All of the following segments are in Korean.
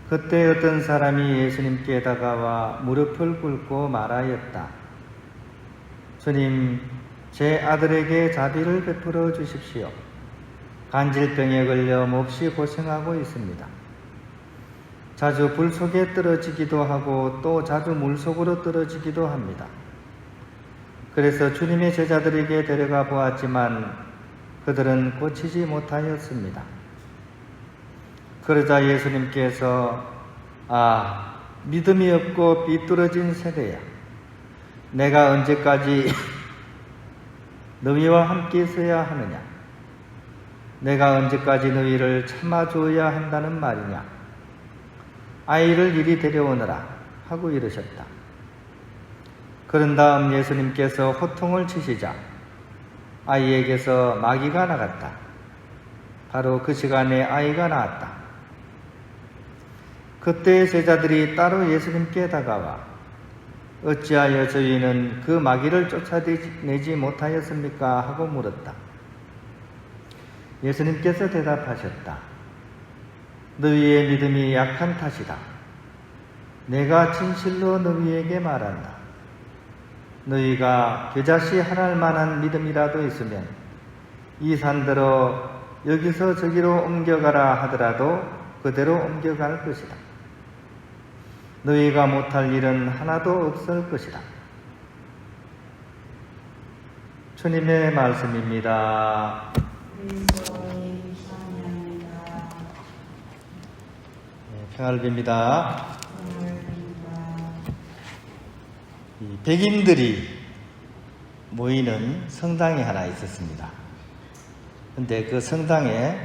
그때 어떤 사람이 예수님께 다가와 무릎을 꿇고 말하였다. 주님, 제 아들에게 자비를 베풀어 주십시오. 간질병에 걸려 몹시 고생하고 있습니다. 자주 불 속에 떨어지기도 하고 또 자주 물 속으로 떨어지기도 합니다. 그래서 주님의 제자들에게 데려가 보았지만 그들은 고치지 못하였습니다. 그러자 예수님께서 믿음이 없고 삐뚤어진 세대야. 내가 언제까지 너희와 함께 있어야 하느냐? 내가 언제까지 너희를 참아줘야 한다는 말이냐? 아이를 이리 데려오너라 하고 이르셨다. 그런 다음 예수님께서 호통을 치시자 아이에게서 마귀가 나갔다. 바로 그 시간에 아이가 나았다. 그때 제자들이 따로 예수님께 다가와 어찌하여 저희는 그 마귀를 쫓아내지 못하였습니까? 하고 물었다. 예수님께서 대답하셨다. 너희의 믿음이 약한 탓이다. 내가 진실로 너희에게 말한다. 너희가 겨자씨 하나할 만한 믿음이라도 있으면 이 산대로 여기서 저기로 옮겨가라 하더라도 그대로 옮겨갈 것이다. 너희가 못할 일은 하나도 없을 것이다. 주님의 말씀입니다. 평화를 빕니다. 백인들이 모이는 성당이 하나 있었습니다. 근데 그 성당에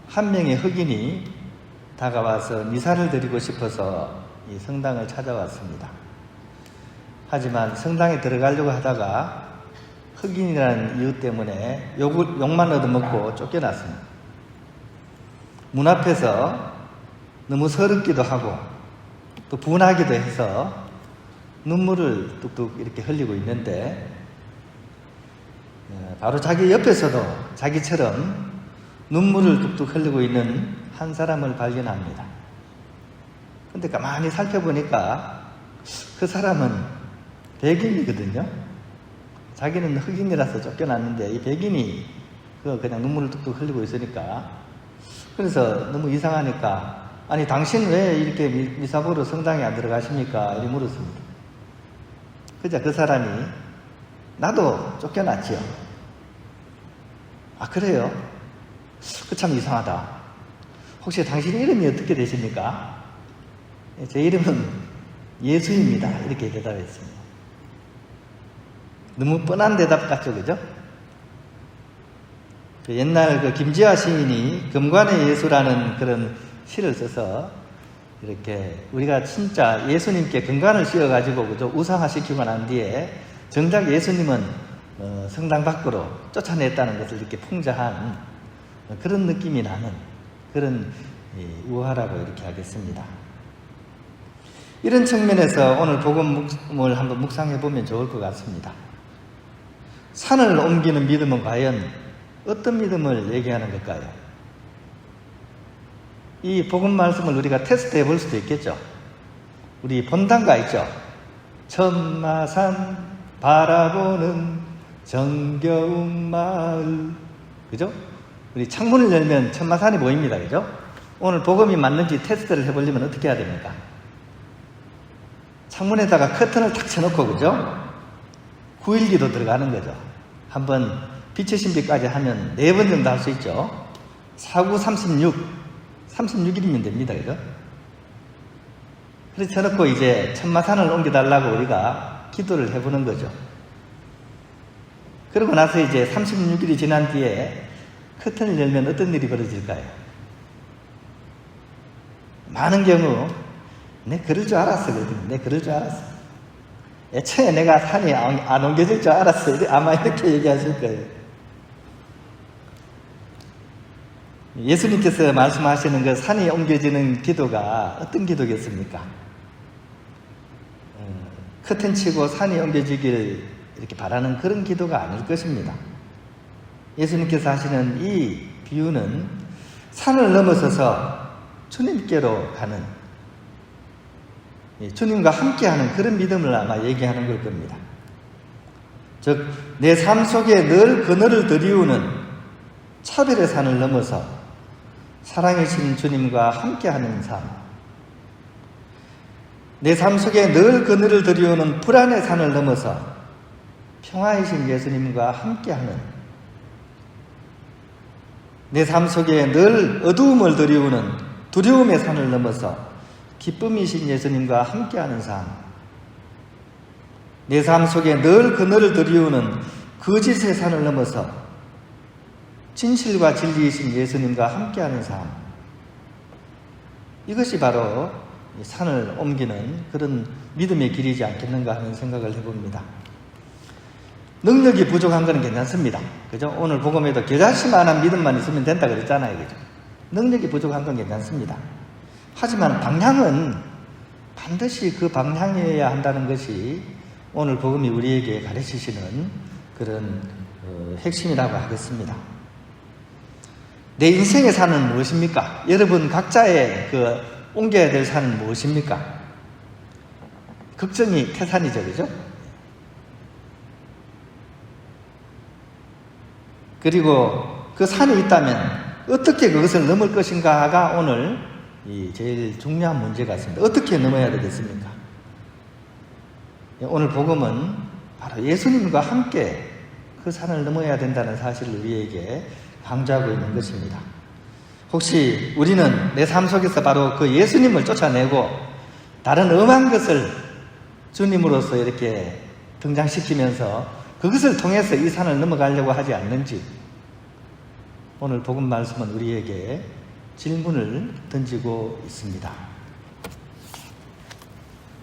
한 명의 흑인이 다가와서 미사를 드리고 싶어서 이 성당을 찾아왔습니다. 하지만 성당에 들어가려고 하다가 흑인이라는 이유 때문에 욕만 얻어먹고 쫓겨났습니다. 문 앞에서 너무 서럽기도 하고 또 분하기도 해서 눈물을 뚝뚝 이렇게 흘리고 있는데 바로 자기 옆에서도 자기처럼 눈물을 뚝뚝 흘리고 있는 한 사람을 발견합니다. 근데 가만히 살펴보니까 그 사람은 백인이거든요. 자기는 흑인이라서 쫓겨났는데 이 백인이 그냥 눈물을 뚝뚝 흘리고 있으니까 그래서 너무 이상하니까 아니 당신 왜 이렇게 미사 보러 성당에 안 들어가십니까? 이렇게 물었습니다. 그자 그 사람이 나도 쫓겨났지요. 아 그래요? 그 참 이상하다. 혹시 당신 이름이 어떻게 되십니까? 제 이름은 예수입니다. 이렇게 대답했습니다. 너무 뻔한 대답 같죠, 그죠? 옛날 그 김지아 시인이 금관의 예수라는 그런 시를 써서 이렇게 우리가 진짜 예수님께 금관을 씌워가지고 그죠? 우상화시키고 난 뒤에 정작 예수님은 성당 밖으로 쫓아냈다는 것을 이렇게 풍자한 그런 느낌이 나는 그런 우화라고 이렇게 하겠습니다. 이런 측면에서 오늘 복음을 한번 묵상해 보면 좋을 것 같습니다. 산을 옮기는 믿음은 과연 어떤 믿음을 얘기하는 걸까요? 이 복음 말씀을 우리가 테스트해 볼 수도 있겠죠. 우리 본단가 있죠. 천마산 바라보는 정겨운 마을, 그죠? 우리 창문을 열면 천마산이 보입니다, 그죠? 오늘 복음이 맞는지 테스트를 해보려면 어떻게 해야 됩니까? 창문에다가 커튼을 탁 쳐놓고, 그죠? 9일기도 들어가는 거죠. 한번 빛의 신비까지 하면 4번 정도 할 수 있죠. 4, 9, 36일이면 됩니다, 그죠? 그래서 쳐놓고 이제 천마산을 옮겨달라고 우리가 기도를 해보는 거죠. 그러고 나서 이제 36일이 지난 뒤에 커튼을 열면 어떤 일이 벌어질까요? 많은 경우 내 그럴 줄 알았어. 내 그럴 줄 알았어. 애초에 내가 산이 안 옮겨질 줄 알았어. 아마 이렇게 얘기하실 거예요. 예수님께서 말씀하시는 그 산이 옮겨지는 기도가 어떤 기도겠습니까? 커튼 치고 산이 옮겨지길 이렇게 바라는 그런 기도가 아닐 것입니다. 예수님께서 하시는 이 비유는 산을 넘어서서 주님께로 가는 주님과 함께하는 그런 믿음을 아마 얘기하는 걸 겁니다. 즉, 내 삶 속에 늘 그늘을 들이우는 차별의 산을 넘어서 사랑이신 주님과 함께하는 삶, 내 삶 속에 늘 그늘을 들이우는 불안의 산을 넘어서 평화이신 예수님과 함께하는, 내 삶 속에 늘 어두움을 들이우는 두려움의 산을 넘어서 기쁨이신 예수님과 함께하는 삶, 내 삶 속에 늘 그늘을 들이우는 거짓의 산을 넘어서 진실과 진리이신 예수님과 함께하는 삶, 이것이 바로 산을 옮기는 그런 믿음의 길이지 않겠는가 하는 생각을 해봅니다. 능력이 부족한 것은 괜찮습니다. 그죠? 오늘 복음에도 겨자씨만한 믿음만 있으면 된다 그랬잖아요. 그죠? 능력이 부족한 건 괜찮습니다. 하지만 방향은 반드시 그 방향이어야 한다는 것이 오늘 복음이 우리에게 가르치시는 그런 핵심이라고 하겠습니다. 내 인생의 산은 무엇입니까? 여러분 각자의 그 옮겨야 될 산은 무엇입니까? 걱정이 태산이죠, 그죠? 그리고 그 산이 있다면 어떻게 그것을 넘을 것인가가 오늘 제일 중요한 문제 같습니다. 어떻게 넘어야 되겠습니까? 오늘 복음은 바로 예수님과 함께 그 산을 넘어야 된다는 사실을 우리에게 강조하고 있는 것입니다. 혹시 우리는 내 삶 속에서 바로 그 예수님을 쫓아내고 다른 엄한 것을 주님으로서 이렇게 등장시키면서 그것을 통해서 이 산을 넘어가려고 하지 않는지, 오늘 복음 말씀은 우리에게 질문을 던지고 있습니다.